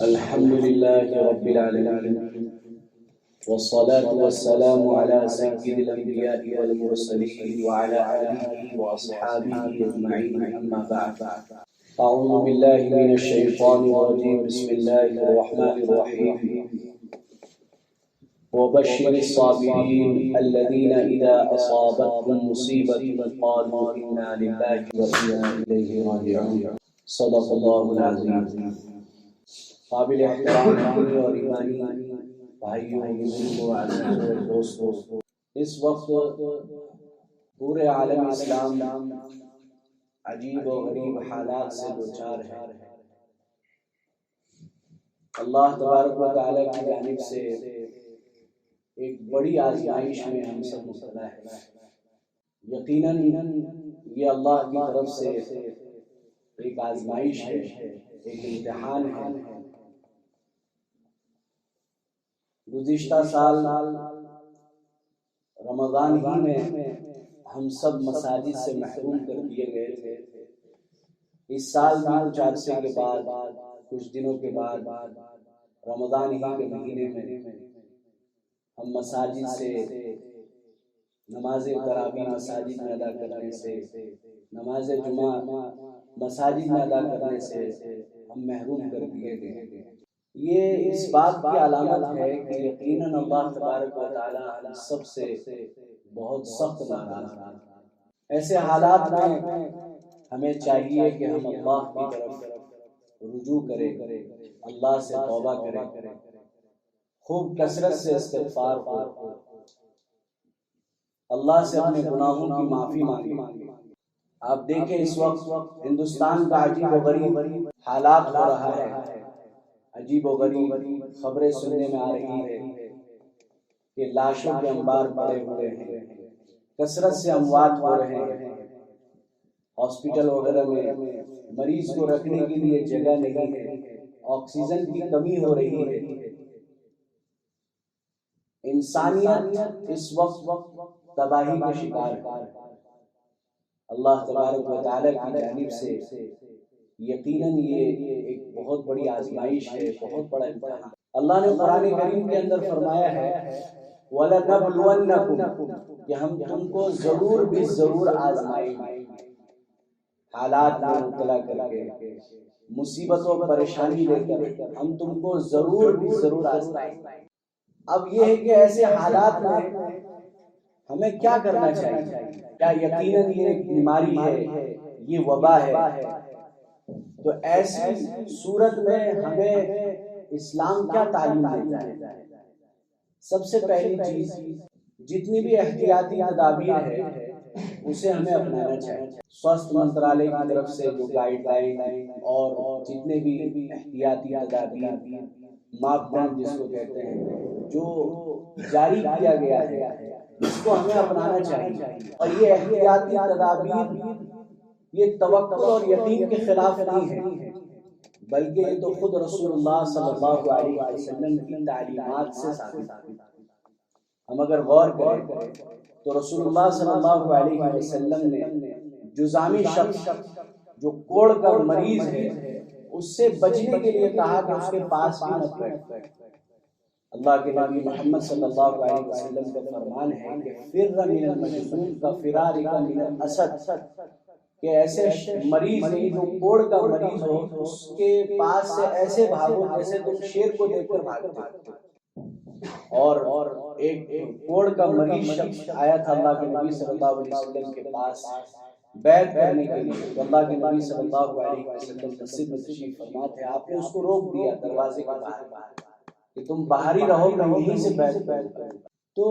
الحمد لله رب العالمين والصلاة والسلام على سيد الأنبياء والمرسلين وعلى آله وأصحابه أجمعين أما بعد. أعوذ بالله من الشيطان الرجيم. بسم الله الرحمن الرحيم. وبشر الصابرين الذين إذا أصابتهم مصيبة قالوا إنا لله وإنا إليه راجعون. صدق الله العظيم. قابل احترام اور ایمانی بھائیوں، بزرگوں، عزیزوں، دوستوں، اس وقت پورے عالم اسلام عجیب و غریب حالات سے دوچار ہے۔ اللہ تبارک و تعالیٰ کی جانب سے ایک بڑی آزمائش میں ہم سب مبتلا ہے۔ یقیناً یہ اللہ کی طرف سے ایک آزمائش ہے، ایک امتحان ہے۔ گزشتہ سال رمضان ہی میں ہم سب مساجد سے محروم کر دیے گئے تھے۔ اس سال بھی کچھ عرصے کے بعد، کچھ دنوں کے بعد، رمضان ہی کے مہینے میں ہم مساجد سے نماز تراویح مساجد میں ادا کرنے سے، نماز جمعہ مساجد میں ادا کرنے سے ہم محروم کر دیے گئے۔ یہ اس بات کی علامت ہے کہ یقیناً اللہ تبارک و تعالیٰ ہم سب سے بہت سخت ناراض ہے۔ ایسے حالات میں ہمیں چاہیے کہ ہم اللہ کی طرف رجوع کریں، اللہ سے توبہ کریں، خوب کثرت سے استغفار ہو، اللہ سے اپنے گناہوں کی معافی مانگیں۔ آپ دیکھیں اس وقت ہندوستان کا عجیب و غریب حالات ہو رہا ہے، عجیب و غریب خبریں سننے میں آ رہی ہے کہ لاشوں کے انبار پڑے ہوئے ہیں، کثرت سے اموات ہو رہے ہیں، ہاسپٹل وغیرہ میں مریض کو رکھنے کے لیے جگہ نہیں ہے، آکسیجن کی کمی ہو رہی ہے۔ انسانیت اس وقت تباہی کا شکار ہے۔ اللہ تبارک و تعالیٰ کی جانب سے یقیناً یہ ایک بہت بڑی آزمائش ہے، بہت بڑا امتحان۔ اللہ نے قرآن کریم کے اندر فرمایا ہے وَلَنَبْلُوَنَّكُمْ کہ ہم تم کو ضرور بھی ضرور آزمائیں گے، حالات میں مبتلا کر کے، مصیبت و پریشانی لے کر ہم تم کو ضرور بھی ضرور آزمائیں گے۔ اب یہ ہے کہ ایسے حالات میں ہمیں کیا کرنا چاہیے؟ کیا یقیناً یہ ایک بیماری ہے، یہ وبا ہے؟ تو ایسی صورت میں ہمیں اسلام کیا تعلیم دیتا ہے؟ سب سے پہلی چیز، جتنی بھی احتیاطی تدابیر ہے اسے ہمیں اپنانا چاہیے۔ سواستھ منترالیہ کی طرف سے جو گائیڈ لائن اور جتنے بھی احتیاطی تدابیر، ماپدنڈ جس کو کہتے ہیں، جو جاری کیا گیا ہے، اس کو ہمیں اپنانا چاہیے۔ اور یہ احتیاطی تدابیر یہ توکل اور یقین کے خلاف نہیں ہے، بلکہ یہ تو خود رسول اللہ صلی اللہ علیہ وسلم کی تعلیمات سے ثابت ہے۔ ہم اگر غور کریں تو رسول اللہ صلی اللہ علیہ وسلم نے جذامی شخص جو کوڑ کا مریض ہے اس سے بچنے کے لیے کہا کہ اس کے پاس بھی مت بیٹھو۔ اللہ کے نبی محمد صلی اللہ علیہ وسلم کا فرمان ہے کہ فر من المجذوم کا فرارک من الاسد، کہ ایسے مریض جو کوڑ کا مریض ہو اس کے پاس سے ایسے بھاگو جیسے تم شیر کو دیکھ کر بھاگتے۔ اور ایک کوڑ کا مریض شخص آیا تھا اللہ کے نبی صلی اللہ علیہ وسلم کے پاس بیعت کرنے کے لیے، تو اللہ کے نبی صلی اللہ علیہ وسلم مسجد میں تشریف فرما تھے، آپ نے اس کو روک دیا دروازے کے باہر کہ تم باہر ہی رہو، میں یہیں سے بیعت کروں۔ تو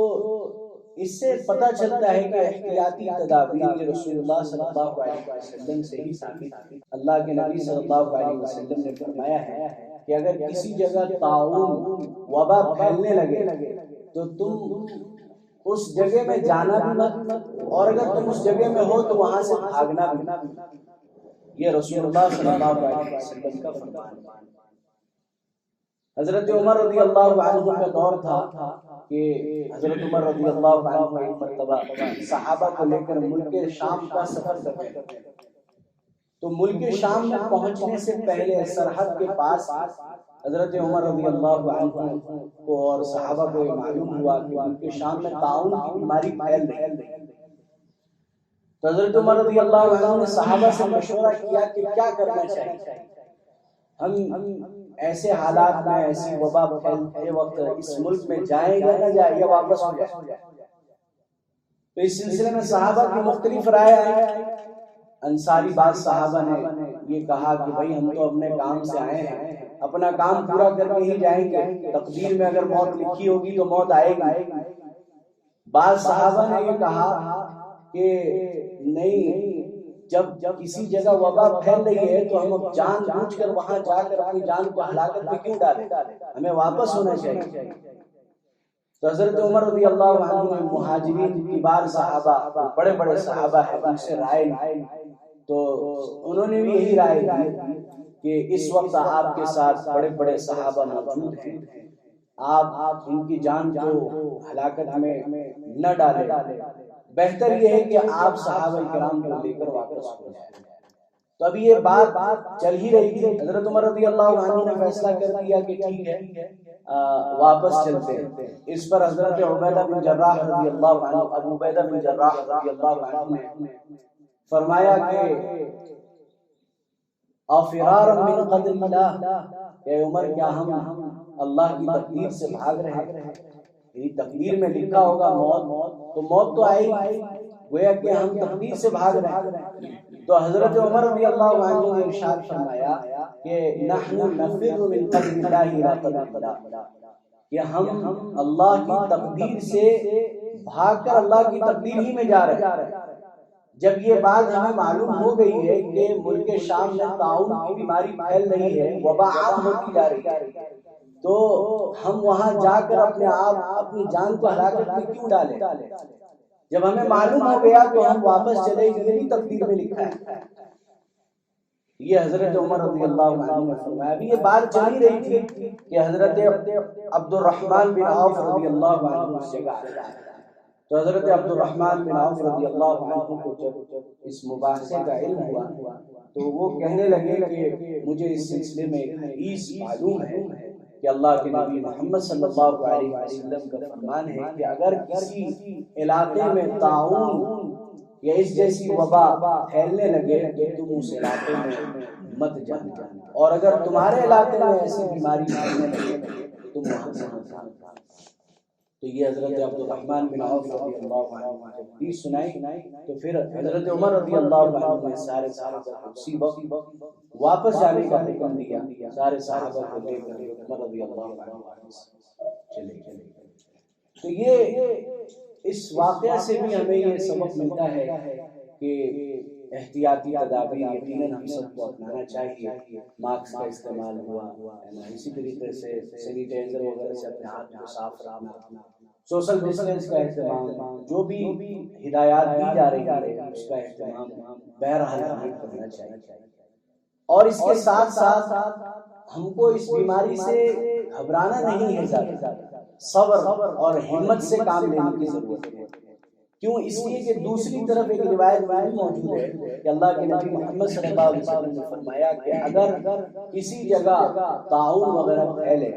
اس سے پتہ چلتا ہے کہ احتیاطی تدابیر یہ رسول اللہ صلی اللہ علیہ وسلم سے ہی ثابت ہے۔ اللہ کے نبی صلی اللہ علیہ وسلم نے فرمایا ہے کہ اگر کسی جگہ طاعون وبا پھیلنے لگے تو تم اس جگہ میں جانا بھی مت، اور اگر تم اس جگہ میں ہو تو وہاں سے بھاگنا بھی۔ یہ رسول اللہ صلی اللہ علیہ وسلم کا فرمان ہے۔ حضرت عمر رضی اللہ عنہ کا دور تھا کہ حضرت عمر رضی اللہ عنہ ایک مرتبہ صحابہ کو لے کر ملک شام کا سفر کرتے تو ملک شام میں پہنچنے سے پہلے سرحد کے پاس حضرت عمر رضی اللہ عنہ کو اور صحابہ کو یہ معلوم ہوا کہ ان کے شام میں طاعون کی بیماری پھیل رہی ہے، تو حضرت عمر رضی اللہ عنہ نے صحابہ سے مشورہ کیا کہ کیا کرنا چاہیے، ہم ایسے حالات میں ایسی وبا پھیلتے وقت اس ملک میں جائیں یا نہ جائیں یا واپس ہو جائیں؟ تو اس سلسلے میں صحابہ کی مختلف رائے آئی۔ انصاری بعض صحابہ نے یہ کہا کہ بھائی ہم تو اپنے کام سے آئے ہیں، اپنا کام پورا کر کے ہی جائیں گے، تقدیر میں اگر موت لکھی ہوگی تو موت آئے گی۔ بعض صحابہ نے یہ کہا کہ نہیں، جب کسی جگہ وبا پھیل رہی ہے تو ہم اب جان بوجھ کر وہاں جا کر اپنی جان کو ہلاکت میں کیوں ڈالیں، ہمیں واپس ہونا چاہیے۔ تو حضرت عمر رضی اللہ عنہ نے مہاجرین کبار صحابہ، بڑے بڑے صحابہ ہیں، ان سے رائے لی، تو انہوں نے بھی یہی رائے دی کہ اس وقت آپ کے ساتھ بڑے بڑے صحابہ موجود ہیں، آپ ان کی جان کو ہلاکت میں نہ ڈالیں، بہتر یہ ہے کہ آپ صحابہ کرام کو لے کر واپس ہو جائیں۔ تو ابھی یہ بات چل ہی رہی تھی، حضرت عمر رضی اللہ عنہ نے فیصلہ کر دیا کہ ٹھیک ہے واپس چلتے ہیں۔ اس پر حضرت عبیدہ بن جراح رضی اللہ عنہ، ابو عبیدہ بن جراح رضی اللہ عنہ نے فرمایا کہ افرارا من قدر اللہ، کہ عمر کیا ہم اللہ کی تقدیر سے بھاگ رہے ہیں؟ یعنی تقدیر میں لکھا ہوگا موت، تو موت تو آئی، گویا کہ ہم تقدیر سے بھاگ رہے ہیں۔ تو حضرت عمر رضی اللہ عنہ نے ارشاد فرمایا کہ نحن نفر من قدر اللہ الى قدر اللہ، کہ ہم اللہ کی تقدیر سے بھاگ کر اللہ کی تقدیر ہی میں جا رہے ہیں۔ جب یہ بات ہمیں معلوم ہو گئی ہے کہ ملک شام میں طاعون کی بیماری پھیل رہی ہے، وبا عام ہوتی جا رہی ہے، تو ہم وہاں جا کر اپنے آپ اپنی جان کو ہلاکت میں کیوں ڈالیں؟ جب ہمیں معلوم ہو گیا تو ہم واپس چلے، یہ بھی تقدیر میں لکھا ہے۔ یہ حضرت عمر رضی اللہ عنہ نے فرمایا۔ ابھی یہ بات چلی رہی تھی کہ حضرت عبد الرحمن بن عوف رضی اللہ عنہ اس جگہ آیا، تو حضرت عبد الرحمن بن عوف رضی اللہ عنہ کو جب اس مباحثے کا علم ہوا تو وہ کہنے لگے کہ مجھے اس سلسلے میں ایک حدیث معلوم ہے کہ اللہ کے نبی محمد صلی اللہ علیہ وسلم کا فرمان ہے کہ اگر کسی علاقے میں طاعون یا اس جیسی وبا پھیلنے لگے تو تم اس علاقے میں مت جانا، اور اگر تمہارے علاقے میں ایسی بیماری پھیلنے لگے تو تم وہاں سے مت جانا۔ تو یہ حضرت عبد الرحمن بن عوف رضی اللہ عنہ جب حدیث سنائی تو پھر حضرت عمر رضی اللہ عنہ نے سارے صحابہ کو اسی وقت واپس جانے کا حکم دیا، سارے صحابہ کو لے کر عمر رضی اللہ عنہ چلے گئے۔ تو یہ اس واقعہ سے بھی ہمیں یہ سبق ملتا ہے کہ احتیاطی تدابیر یقیناً ہم سب کو اپنانا چاہیے۔ ماسک کا استعمال ہوا، اسی طریقے سے سینیٹائزر وغیرہ سے اپنے ہاتھ کو صاف رکھنا، سوشل ڈسٹینس کا اہتمام، جو بھی ہدایات دی جا رہی ہے اس کا اہتمام بہرحال ہمیں کرنا چاہیے۔ اور اس کے ساتھ ساتھ ہم کو اس بیماری سے گھبرانا نہیں ہے، زیادہ صبر اور ہمت سے کام لینے کی ضرورت ہے۔ کیوں؟ اس لیے کہ دوسری طرف ایک روایت موجود ہے کہ اللہ کے نبی محمد صلی اللہ علیہ وسلم نے فرمایا کہ اگر کسی جگہ طاعون وغیرہ پھیلے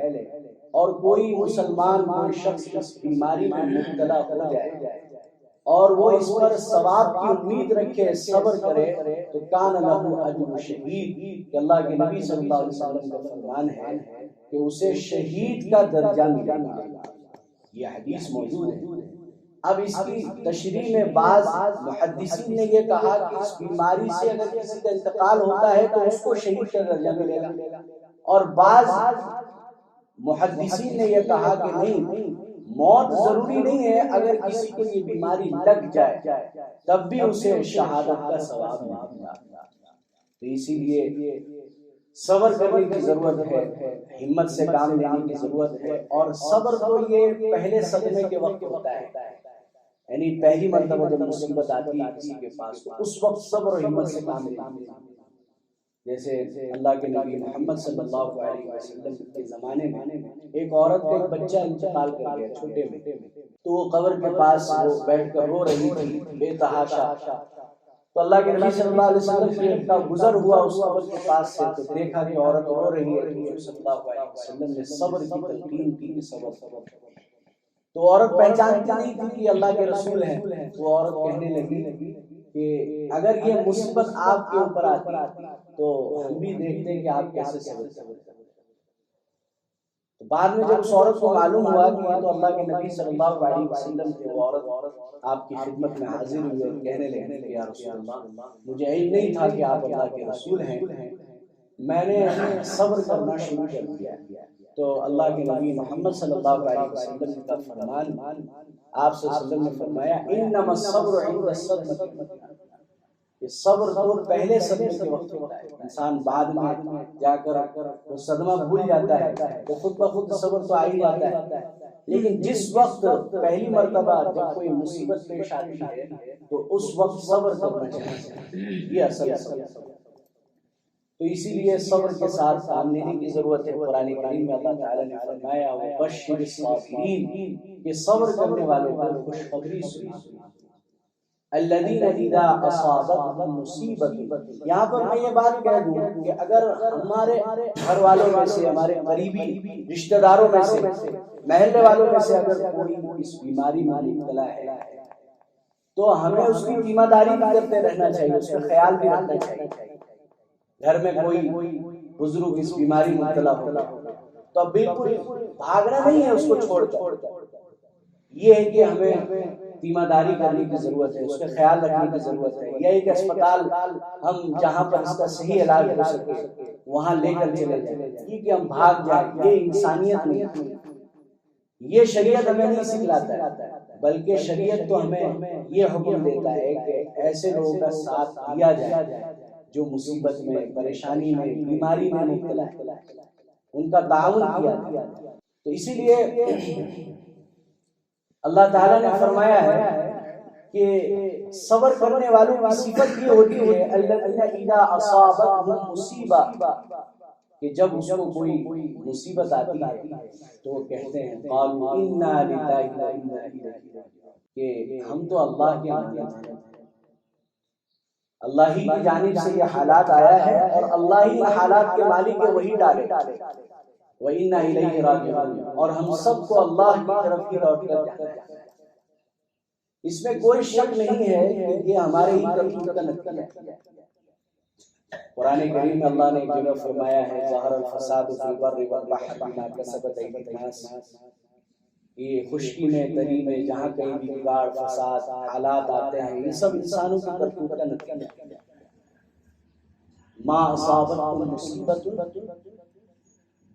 اور کوئی مسلمان کوئی شخص اس بیماری میں مبتلا ہو جائے اور وہ اس پر ثواب کی امید رکھے، صبر کرے، تو کان لہ اجر شہید، کہ اللہ کے نبی صلی اللہ علیہ وسلم کا فرمان ہے کہ اسے شہید کا درجہ ملے گا۔ یہ حدیث موجود ہے۔ اب اس کی تشریح میں بعض محدثین نے یہ کہا کہ اس بیماری سے اگر کسی کا انتقال ہوتا ہے تو اس کو شہید کا درجہ ملے گا، اور بعض محدثین نے یہ کہا کہ نہیں، موت ضروری نہیں ہے، اگر کسی کو یہ بیماری لگ جائے تب بھی اسے شہادت کا ثواب ملے گا۔ تو اسی لیے صبر کرنے کی ضرورت ہے، ہمت سے کام لینے کی ضرورت ہے، اور صبر تو یہ پہلے صدمے کے وقت ہوتا ہے، یعنی پہلی مرتبہ جب مصیبت آتی ہے کسی کے پاس تو اس وقت صبر اور ہمت سے کام لینا ہے۔ جیسے اللہ کے نبی محمد صلی اللہ علیہ وسلم کے زمانے میں ایک عورت کا ایک بچہ انتقال کر گیا چھوٹے میں، تو وہ قبر کے پاس وہ بیٹھ کر رو رہی تھی بے تحاشا، تو اللہ کے نبی صلی اللہ علیہ وسلم کا گزر ہوا اس قبر کے پاس سے، تو دیکھا کہ عورت رو رہی ہے، تو صلی اللہ علیہ وسلم نے صبر کی تلقین کی کہ صبر. تو عورت پہچانتی نہیں تھی کہ اللہ کے رسول ہیں. وہ عورت کہنے لگی کہ اگر یہ مصیبت آپ کے اوپر آتی تو ہم بھی دیکھتے کہ آپ کیسے صبر کرتے. تو بعد میں جب اس عورت کو معلوم ہوا کہ یہ تو اللہ کے نبی صلی اللہ علیہ وسلم کی وہ عورت آپ کی خدمت میں حاضر ہوئی اور کہنے لگی کہ یا رسول اللہ، مجھے علم نہیں تھا کہ آپ اللہ کے رسول ہیں، میں نے صبر کرنا شروع کر دیا. تو اللہ کے نبی محمد صلی اللہ علیہ وسلم کا فرمان، آپ صلی اللہ علیہ وسلم نے فرمایا انما الصبر عند الصدمۃ، یہ صبر تو پہلے صدمے کے وقت ہوتا ہے. انسان بعد میں جا کر وہ صدمہ بھول جاتا ہے تو خود بخود صبر تو آ ہی جاتا ہے. لیکن جس وقت پہلی مرتبہ جب کوئی مصیبت پیش آتی ہے تو اس وقت صبر کرنا چاہیے، یہ اصل صبر. تو اسی لیے صبر کے ساتھ کام لینے کی ضرورت ہے. قرآن کریم میں اللہ تعالیٰ نے فرمایا وبشر الصابرین، کہ صبر کرنے والوں کو خوشخبری سناؤ. الذین اذا اصابتهم مصیبت، یہاں پر میں یہ بات کہہ دوں کہ اگر ہمارے گھر والوں میں سے، ہمارے قریبی رشتہ داروں میں سے، محلے والوں میں سے اگر کوئی اس بیماری میں مبتلا ہے تو ہمیں اس کی ذمہ داری بھی کرتے رہنا چاہیے، اس کا خیال بھی رکھنا چاہیے. گھر میں کوئی بزرگ اس بیماری میں مبتلا ہو تو اب بالکل بھاگنا نہیں ہے اس کو چھوڑ کر. یہ ہے کہ ہمیں ذمہ داری کرنے کی ضرورت ہے، اس کا خیال رکھنے کی ضرورت ہے. یہ ایک اسپتال ہم جہاں پر اس کا صحیح علاج ہو سکے وہاں لے کر چلے جائیں، یہ کہ ہم بھاگ جائیں. یہ انسانیت نہیں، یہ شریعت ہمیں نہیں سکھلاتا ہے، بلکہ شریعت تو ہمیں یہ حکم دیتا ہے کہ ایسے لوگوں کا ساتھ دیا جائے جو مصیبت میں، پریشانی میں، بیماری میں مبتلا ہے، ان کا تعاون کیا جائے. تو اسی لیے اللہ تعالیٰ نے فرمایا ہے کہ صبر کرنے والوں کی صفت یہ ہوتی ہے الذین اذا اصابتهم مصیبہ، کہ جب اس کو کوئی مصیبت آتی ہے تو وہ کہتے ہیں قالوا انا للہ وانا الیہ راجعون، کہ ہم تو اللہ کے مانند ہیں، اللہ ہی کی جانب سے یہ حالات آیا ہے اور اللہ ہی حالات کے مالک ہے، وہی ڈالے. وَإِنَّا إِلَيْهِ رَاجِعُونَ، اور ہم سب کو اللہ کی طرف ہی لوٹ کر جانا ہے. اس میں کوئی شک نہیں ہے کہ یہ ہمارے ہی تقدیر کا نتیجہ ہے. قرآن کریم میں اللہ نے جو فرمایا ہے ظہر الفساد فی البر والبحر بما کسبت ایدی الناس، یہ خشکی میں، تری میں، جہاں کہیں بھی بگاڑ، فساد، حالات آتے ہیں، یہ سب انسانوں کی کرتوت کا نتیجہ ہے. ما اصابتکم مصیبت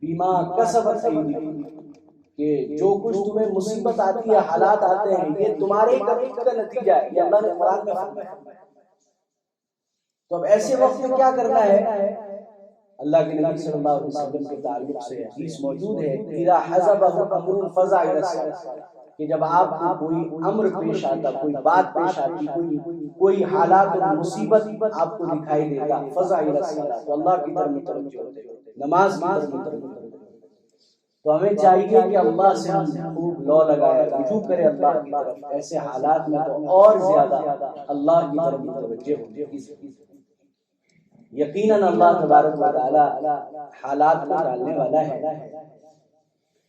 بما کسبت ایدیکم، کہ جو کچھ تمہیں مصیبت آتی ہے، حالات آتے ہیں، یہ تمہارے کرتوت کا نتیجہ ہے. یہ اللہ نے قرآن میں فرمایا. تو اب ایسے وقت میں کیا کرنا ہے؟ اللہ کے نبی صلی اللہ علیہ وسلم کے تعلق سے حدیث موجود ہے اذا حزبه امر فزع الى الصلاۃ، کہ جب آپ کو کوئی امر پیش آتا، کوئی بات پیش آتی، کوئی حالات اور مصیبت آپ کو دکھائی دیتا، فزع الى الصلاۃ، تو اللہ کی طرف متوجہ ہوتے، نماز کی طرف متوجہ ہوتے. تو ہمیں چاہیے کہ اللہ سے ہم خوب لو لگائے، رجوع کرے اللہ کی طرف. ایسے حالات میں تو اور زیادہ اللہ کی طرف متوجہ ہوں. یقیناً اللہ تبارک و تعالی حالات کو ڈالنے والا ہے.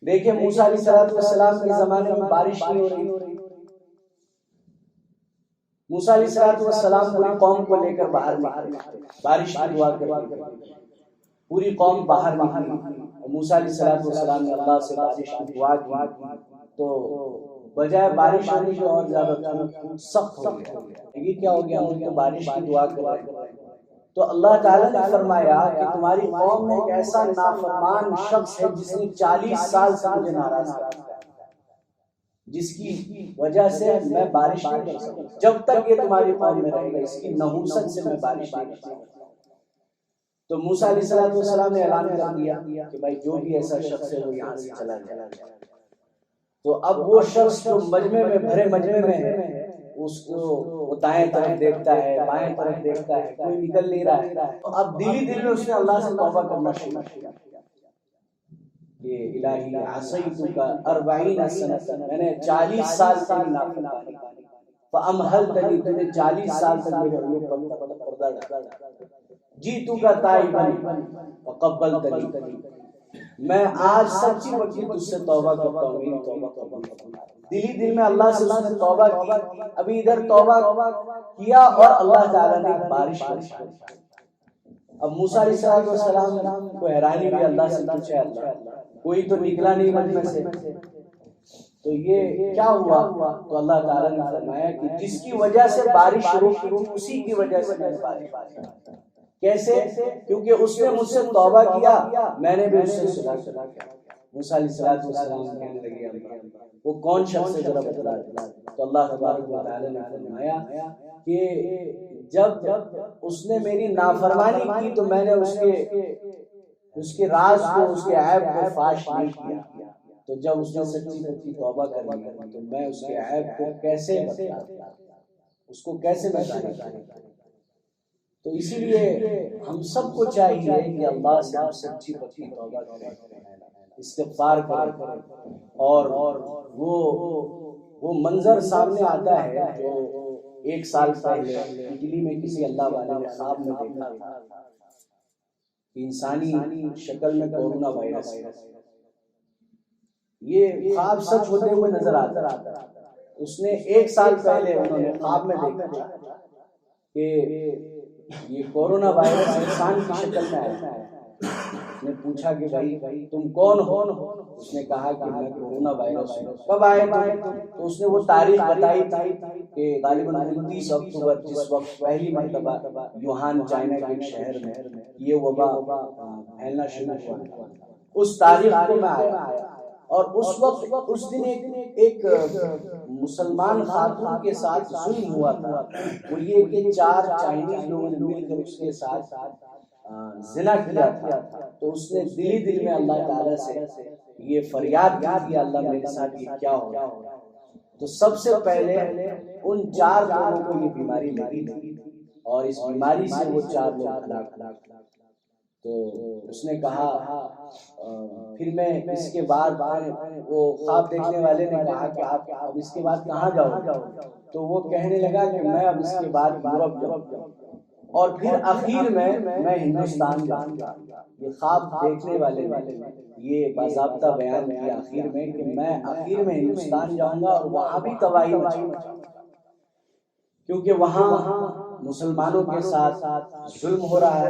دیکھیں موسیٰ علیہ السلام کے زمانے میں بارش نہیں ہو رہی. موسیٰ علیہ السلام پوری قوم کو لے کر باہر نکلے، بارش کی دعا کرتے، پوری قوم باہر نکلی. موسیٰ علیہ السلام نے اللہ سے بارش کی دعا کی تو بجائے بارش ہونے کی اور زیادہ سخت ہو گیا. یہ کیا ہو گیا؟ ہم تو بارش کی دعا کر رہے ہیں. تو اللہ تعالیٰ نے فرمایا کہ تمہاری قوم میں ایک ایسا نافرمان شخص ہے جس نے 40 سال سے مجھے ناراض کیا، جس کی وجہ سے میں بارش نہیں کر سکتا. جب تک یہ تمہاری قوم میں رہے گا اس کی نحوست سے میں بارش نہیں کر سکتا. تو موسیٰ علیہ السلام نے اعلان کر دیا کہ بھائی جو بھی ایسا شخص ہے وہ یہاں سے چلا جائے. تو اب وہ شخص جو مجمع میں، بھرے مجمع میں ہے، اس کو وہ دائیں طرف دیکھتا ہے، بائیں طرف دیکھتا ہے، کوئی نکل نہیں رہا ہے. تو اب دلی میں اس نے اللہ سے توبہ کرنا شروع کیا کہ الہی عصیتک 40 سنۃ، میں نے 40 سال سے نافرمانی کی. فَأَمْهَلْتَنِي تُونے 40 سال تک میرے عیوب پر پردہ ڈالا، جِئْتُکَ تائبًا فَقَبَّلْتَنِی، میں آج سچی پکی تجھ سے توبہ کرتا ہوں، میری توبہ قبول فرما۔ دلی دل میں اللہ سے اس نے توبہ کی، ابھی ادھر توبہ کیا اور اللہ تعالیٰ نے بارش برسائی۔ اب موسیٰ علیہ السلام کو حیرانی بھی، اللہ سے پوچھا، اللہ کوئی تو نکلا نہیں من میں سے، تو یہ کیا ہوا؟ تو اللہ تعالیٰ نے فرمایا کہ جس کی وجہ سے بارش شروع کی تھی اسی کی وجہ سے میں نے بارش بارش۔ کیسے؟ کیونکہ اس نے مجھ سے توبہ کیا، میں نے بھی اس سے صلح کیا۔ موسیٰ علیہ السلام کہنے لگے اللہ وہ کون شخص ہے ذرا بتلا دے۔ تو اللہ تبارک و تعالیٰ نے فرمایا کہ جب اس نے میری نافرمانی کی تو میں نے اس کے راز کو، اس کے عیب کو فاش نہیں کیا، تو جب اس نے سچی سچی توبہ کر لی تو میں اس کے عیب کو کیسے بتاؤں، اس کو کیسے بتاؤں؟ تو اسی لیے ہم سب کو چاہیے کہ اللہ سے ہم سچی سچی توبہ کریں، استغفار کریں، اور وہ منظر سامنے آتا ہے جو 1 سال پہلے اٹلی میں کسی اللہ والے نے خواب میں دیکھا تھا، انسانی شکل میں کورونا وائرس۔ یہ خواب سچ ہوتے ہوئے نظر آتا ہے۔ اس نے 1 سال پہلے انہوں نے خواب میں دیکھا تھا کہ یہ کورونا وائرس انسان کی شکل میں آیا ہے۔ اس نے پوچھا کہ بھائی تم کون ہو؟ اس نے کہا کہ میں کورونا وائرس ہوں۔ کب آئے تم؟ تو اس نے وہ تاریخ بتائی تھی کہ غالباً 29 اکتوبر، جس وقت پہلی مرتبہ یوہان چائنا کے ایک شہر میں یہ وبا پھیلنا شروع ہوا، اس تاریخ کو میں آیا، اور اس وقت اس دن ایک مسلمان خاتون کے ساتھ ظلم ہوا تھا۔ وہ یہ کہ 4 چائنیز لوگوں نے مل کر اس کے ساتھ زنا کیا تھا۔ تو اس نے دلی دل میں اللہ تعالیٰ سے یہ فریاد کی کہ اللہ میرے ساتھ یہ کیا ہو رہا ہے۔ تو سب سے پہلے ان 4 لوگوں کو یہ بیماری لگی تھی اور اس بیماری سے وہ 4 لوگ ہلاک ہوئے۔ تو اس نے کہا، پھر میں اس کے بعد وہ خواب دیکھنے والے نے کہا کہ آپ اب اس کے بعد کہاں جاؤ؟ تو وہ کہنے لگا کہ میں اب اس کے بعد یورپ جاؤں، اور پھر اخیر میں ہندوستان جاؤں گا۔ یہ خواب دیکھنے والے نے یہ باضابطہ بیان کیا آخر میں کہ میں آخر میں ہندوستان جاؤں گا اور وہاں بھی تباہی مچاؤں گا، کیونکہ وہاں مسلمانوں کے ساتھ ظلم ہو رہا ہے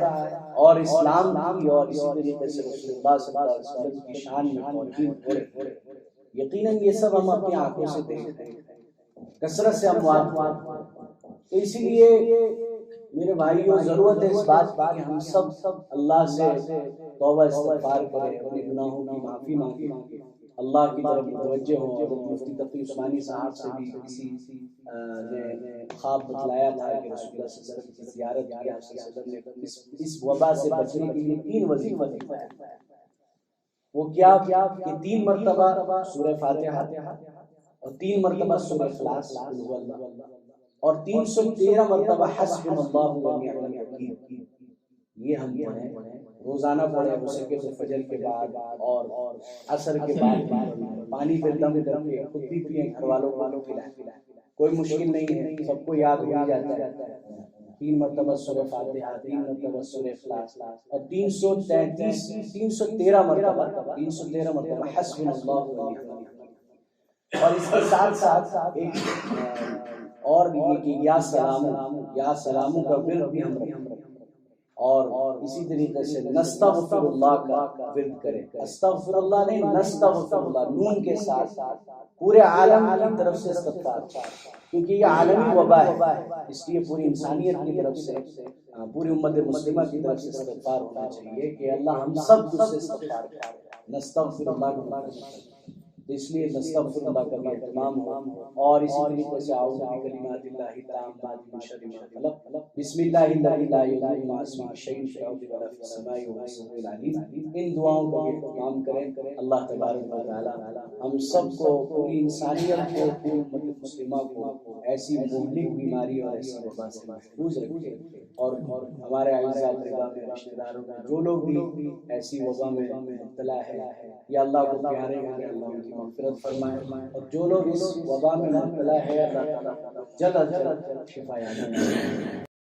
اور اسلام کی اور اسی طریقے سے رسول اللہ صلی اللہ علیہ وسلم کی شان میں توہین ہو رہی ہے۔ یقیناً یہ سب ہم اپنی آنکھوں سے دیکھتے ہیں، کثرت سے اموات۔ تو اسی لیے میرے بھائیوں ضرورت ہے اس بات کی کہ ہم سب اللہ سے توبہ استغفار کریں، اپنے گناہوں کی معافی مانگیں، اللہ کی طرف متوجہ ہوں۔ اور مفتی تقی عثمانی صاحب سے بھی کسی نے خواب بتلایا تھا کہ رسول اللہ صلی اللہ علیہ وسلم کی زیارت کی، آپ صلی اللہ علیہ وسلم نے اس وبا سے بچنے کے لیے 3 وظیفہ دکھایا۔ وہ کیا کہ 3 مرتبہ سورہ فاتحہ اور 3 مرتبہ سورہ اخلاص اور 313 مرتبہ حسبنا اللہ و نعم الوکیل۔ یہ ہم پڑھیں، روزانہ پڑھیں، غسل فجر کے بعد اور عصر کے بعد، پانی پہ دم کر کے خود بھی پئیں، گھر والوں کو پلائیں، کوئی مشکل نہیں ہے، سب کو یاد ہو جاتا ہے۔ 3 مرتبہ سورہ فاتحہ، 3 مرتبہ سورہ اخلاص اور 313 مرتبہ حسبنا اللہ و نعم الوکیل۔ اور اس کے ساتھ ساتھ ایک اور بھی کہ یا سلاموں کا ورد بھی ہم رکھیں، اور اسی طریقے سے نستغفر اللہ کا ورد کریں۔ استغفر اللہ نہیں، نستغفر اللہ، نون کے ساتھ پورے عالم کی طرف سے استغفار، کیونکہ یہ عالمی وبا ہے، اس لیے پوری انسانیت کی طرف سے، پوری امت مسلمہ کی طرف سے استغفار ہونا چاہیے کہ اللہ ہم سب تجھ سے استغفار کریں، نستغفر اللہ کا، اس لیے نستغفر اللہ کا بھی اہتمام ہو۔ اور اسی طریقے سے اعوذ بکلمات اللہ التامات من شر ما خلق، بسم اللہ الذی لا یضر مع اسمہ شیء فی الارض ولا فی السماء وهو السمیع العلیم۔ ان دعاؤں کا بھی اہتمام کریں۔ اللہ تبارک و تعالی ہم سب کو، پوری انسانیت کو، پوری امت مسلمہ کو ایسی مہلک بیماری اور ایسی وبا سے محفوظ رکھے، اور ہمارے اعزاء اقرباء میں، رشتہ داروں میں جو لوگ بھی ایسی وبا میں مبتلا ہے یا اللہ کو پیارے ہیں، اللہ ان کی مغفرت فرمائے، اور جو لوگ اس وبا میں مبتلا ہے اللہ تعالیٰ جلد از جلد شفا عاجل